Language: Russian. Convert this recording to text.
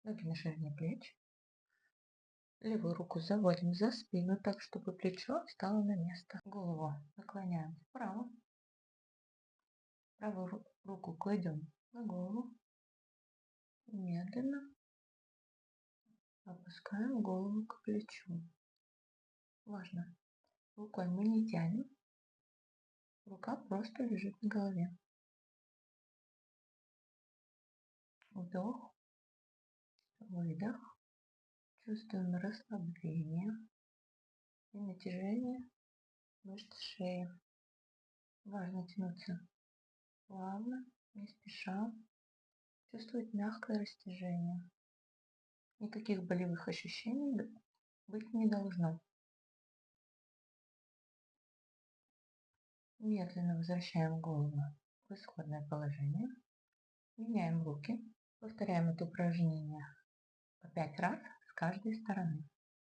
Ноги на ширине плеч. Левую руку заводим за спину так, чтобы плечо встало на место. Голову наклоняем вправо. Правую руку кладем на голову. Медленно опускаем голову к плечу. Важно, рукой мы не тянем. Рука просто лежит на голове. Вдох, выдох. Чувствуем расслабление и натяжение мышц шеи. Важно тянуться плавно, не спеша. Чувствовать мягкое растяжение. Никаких болевых ощущений быть не должно. Медленно возвращаем голову в исходное положение. Меняем руки. Повторяем это упражнение по 5 раз с каждой стороны.